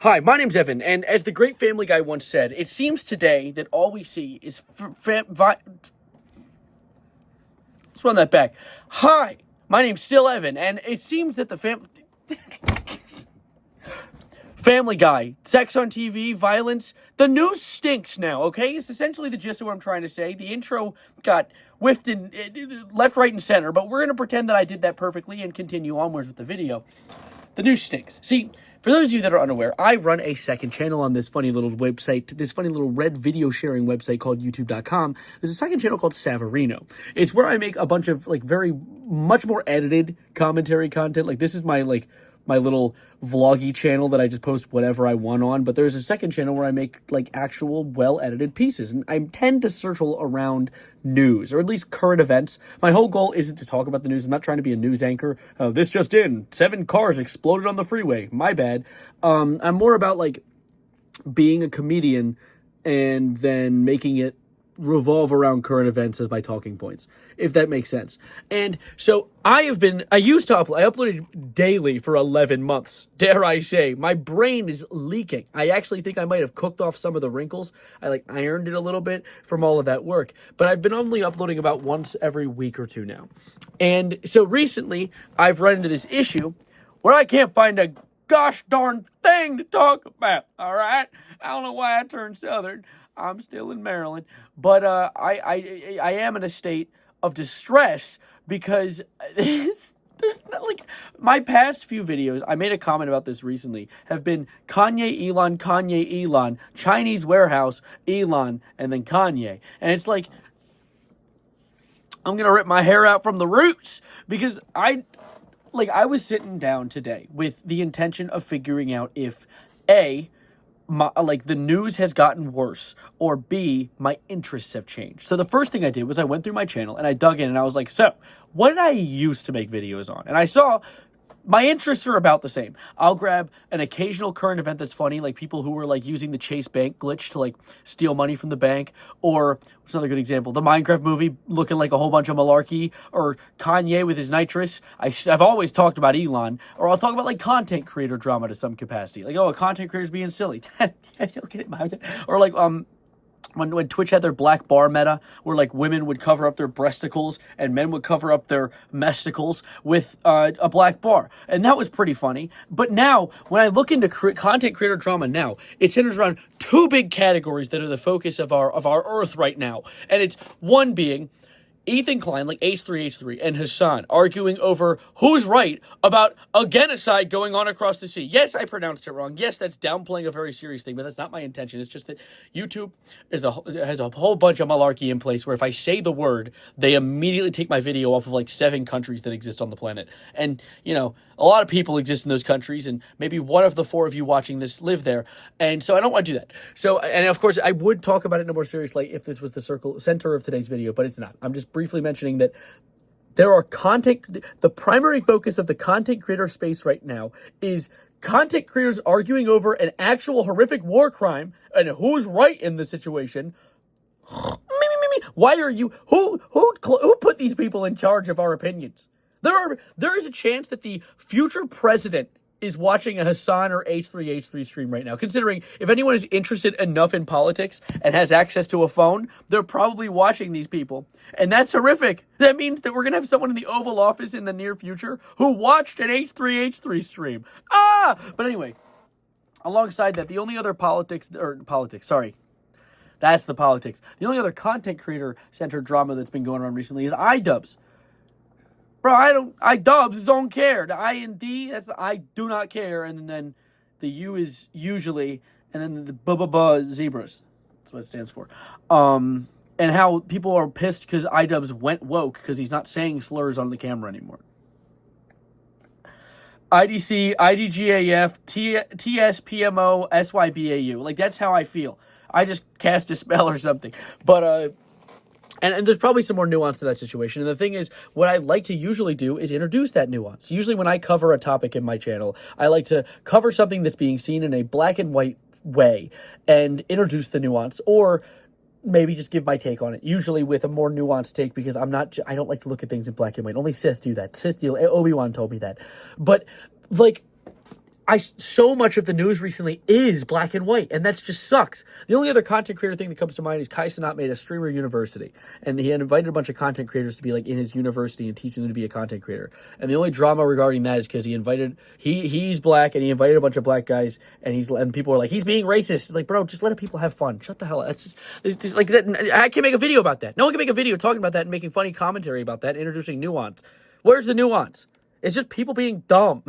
Hi, my name's Evan, and as the great Family Guy once said, it seems today that all we see is let's run that back. Hi, my name's still Evan, and it seems that the Family Guy, sex on TV, violence, the news stinks now, okay? It's essentially the gist of what I'm trying to say. The intro got whiffed in left, right, and center, but we're going to pretend that I did that perfectly and continue onwards with the video. The news stinks. See, for those of you that are unaware, I run a second channel on this funny little website, this funny little red video sharing website called youtube.com. There's a second channel called Savarino. It's where I make a bunch of very much more edited commentary content. Like this is my little vloggy channel that I just post whatever I want on, but there's a second channel where I make actual well-edited pieces, and I tend to circle around news, or at least current events. My whole goal isn't to talk about the news. I'm not trying to be a news anchor. This just in, 7 cars exploded on the freeway. My bad. I'm more about being a comedian and then making it revolve around current events as my talking points, if that makes sense. And so I uploaded daily for 11 months, dare I say. My brain is leaking. I actually think I might have cooked off some of the wrinkles. I ironed it a little bit from all of that work, but I've been only uploading about once every week or two now. And so recently I've run into this issue where I can't find a gosh darn thing to talk about, all right? I don't know why I turned Southern. I'm still in Maryland, but I am in a state of distress because there's not my past few videos. I made a comment about this recently. Have been Kanye, Elon, Chinese warehouse, Elon, and then Kanye, and it's I'm gonna rip my hair out from the roots because I was sitting down today with the intention of figuring out if the news has gotten worse, or B, my interests have changed. So the first thing I did was I went through my channel and I dug in and I was like, so what did I used to make videos on? And I saw my interests are about the same. I'll grab an occasional current event that's funny, like people who were using the Chase Bank glitch to steal money from the bank, or what's another good example? The Minecraft movie looking like a whole bunch of malarkey, or Kanye with his nitrous. I've always talked about Elon, or I'll talk about content creator drama to some capacity, a content creator's being silly. Or when Twitch had their black bar meta, where women would cover up their breasticles and men would cover up their mesticles with a black bar, and that was pretty funny. But now, when I look into content creator drama now, it centers around 2 big categories that are the focus of our earth right now, and it's one being Ethan Klein, H3H3, and Hassan arguing over who's right about a genocide going on across the sea. Yes, I pronounced it wrong. Yes, that's downplaying a very serious thing, but that's not my intention. It's just that YouTube has a whole bunch of malarkey in place where if I say the word, they immediately take my video off of 7 countries that exist on the planet. And, a lot of people exist in those countries, and maybe one of the 4 of you watching this live there. And so I don't want to do that. So, and of course, I would talk about it in a more serious light if this was the center of today's video, but it's not. I'm just briefly mentioning that there are the primary focus of the content creator space right now is content creators arguing over an actual horrific war crime and who's right in the situation. Why are you, who put these people in charge of our opinions? There is a chance that the future president is watching a Hassan or H3H3 stream right now. Considering if anyone is interested enough in politics and has access to a phone, they're probably watching these people. And that's horrific. That means that we're going to have someone in the Oval Office in the near future who watched an H3H3 stream. But anyway, alongside that, the only other that's the politics. The only other content creator-centered drama that's been going on recently is iDubbbz. Bro, iDubbbz don't care. The I and D, that's I do not care. And then the U is usually, and then the zebras. That's what it stands for. And how people are pissed because iDubbbz went woke because he's not saying slurs on the camera anymore. IDC, IDGAF, TSPMO, SYBAU. That's how I feel. I just cast a spell or something. But, And there's probably some more nuance to that situation. And the thing is, what I like to usually do is introduce that nuance. Usually when I cover a topic in my channel, I like to cover something that's being seen in a black and white way and introduce the nuance, or maybe just give my take on it, usually with a more nuanced take, because I don't like to look at things in black and white. Only Sith do that. Obi-Wan told me that. But, so much of the news recently is black and white, and that just sucks. The only other content creator thing that comes to mind is Kai Cenat made a streamer university, and he had invited a bunch of content creators to be like in his university and teaching them to be a content creator. And the only drama regarding that is because he's black and he invited a bunch of black guys, and people were like, he's being racist. It's like, bro, just let people have fun. Shut the hell up. That's just, it's like that. I can make a video about that. No one can make a video talking about that and making funny commentary about that, introducing nuance. Where's the nuance? It's just people being dumb.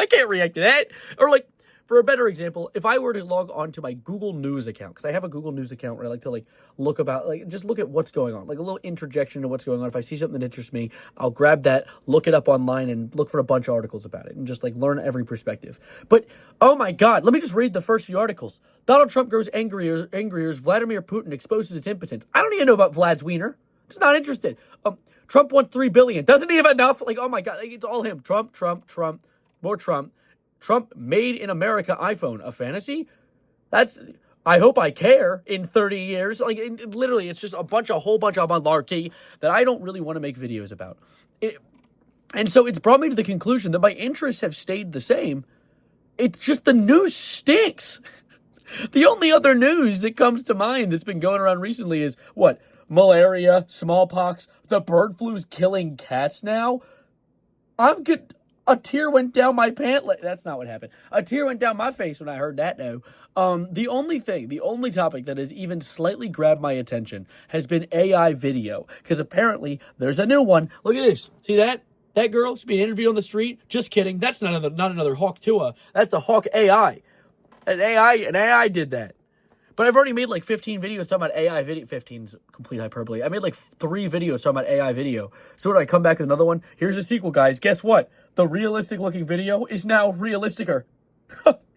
I can't react to that. Or like, for a better example, if I were to log on to my Google News account, because I have a Google News account where I like to look at what's going on, like a little interjection of what's going on. If I see something that interests me, I'll grab that, look it up online, and look for a bunch of articles about it, and just like learn every perspective. But oh my God, let me just read the first few articles. Donald Trump grows angrier as Vladimir Putin exposes its impotence. I don't even know about Vlad's wiener. Just not interested. Trump won $3 billion. Doesn't he have enough? Like, oh my God, like, it's all him. Trump. More Trump. Trump made in America iPhone. A fantasy? I hope I care in 30 years. Like, literally, it's just a whole bunch of malarkey that I don't really want to make videos about. And so it's brought me to the conclusion that my interests have stayed the same. It's just the news stinks. The only other news that comes to mind that's been going around recently is, what? Malaria, smallpox, the bird flu's killing cats now? I'm good. A tear went down my pant leg. That's not what happened. A tear went down my face when I heard that, though. The only topic that has even slightly grabbed my attention has been AI video. Because apparently, there's a new one. Look at this. See that? That girl, she's being interviewed on the street. Just kidding. That's not another Hawk Tua. That's a Hawk AI. An AI did that. But I've already made like 15 videos talking about AI video. 15's complete hyperbole. I made like 3 videos talking about AI video. So when I come back with another one, here's a sequel, guys. Guess what? The realistic looking video is now realisticer.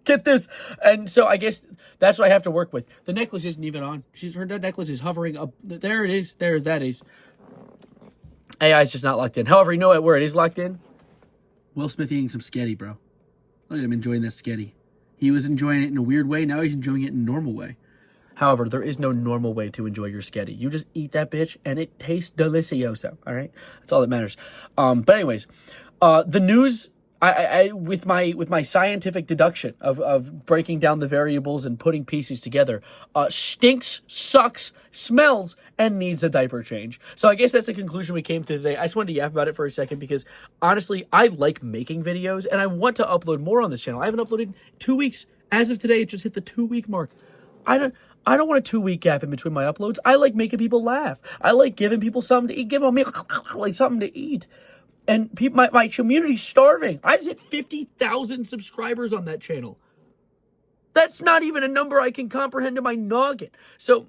Get this. And so I guess that's what I have to work with. The necklace isn't even on. Her necklace is hovering up. There it is. There that is. AI is just not locked in. However, you know where it is locked in? Will Smith eating some sketty, bro. Look at him enjoying this sketty. He was enjoying it in a weird way. Now he's enjoying it in a normal way. However, there is no normal way to enjoy your sketty. You just eat that bitch, and it tastes delicioso, all right? That's all that matters. But anyways, the news, I with my scientific deduction of breaking down the variables and putting pieces together, stinks, sucks, smells, and needs a diaper change. So I guess that's the conclusion we came to today. I just wanted to yap about it for a second because, honestly, I like making videos, and I want to upload more on this channel. I haven't uploaded in 2 weeks. As of today, it just hit the 2-week mark. I don't want a 2-week gap in between my uploads. I like making people laugh. I like giving people something to eat, giving them like something to eat. And my community's starving. I just hit 50,000 subscribers on that channel. That's not even a number I can comprehend in my noggin. So,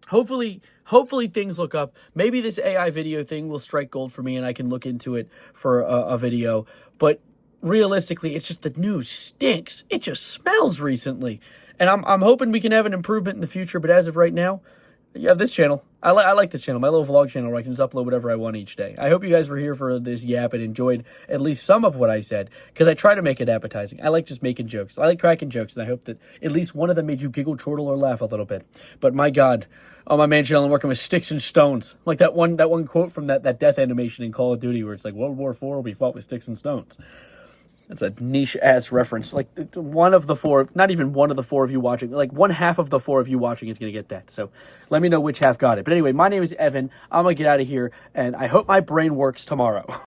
hopefully things look up. Maybe this AI video thing will strike gold for me and I can look into it for a video. But realistically, it's just the news stinks. It just smells recently. And I'm hoping we can have an improvement in the future, but as of right now, you have this channel. I like this channel, my little vlog channel where I can just upload whatever I want each day. I hope you guys were here for this yap and enjoyed at least some of what I said, because I try to make it appetizing. I like just making jokes. I like cracking jokes, and I hope that at least one of them made you giggle, chortle, or laugh a little bit. But my God, on my man channel, I'm working with sticks and stones. Like that one quote from that death animation in Call of Duty where it's like, World War IV, we fought with sticks and stones. That's a niche-ass reference. Like, one of the 4, not even one of the 4 of you watching, like, one half of the 4 of you watching is going to get that. So, let me know which half got it. But anyway, my name is Evan. I'm going to get out of here, and I hope my brain works tomorrow.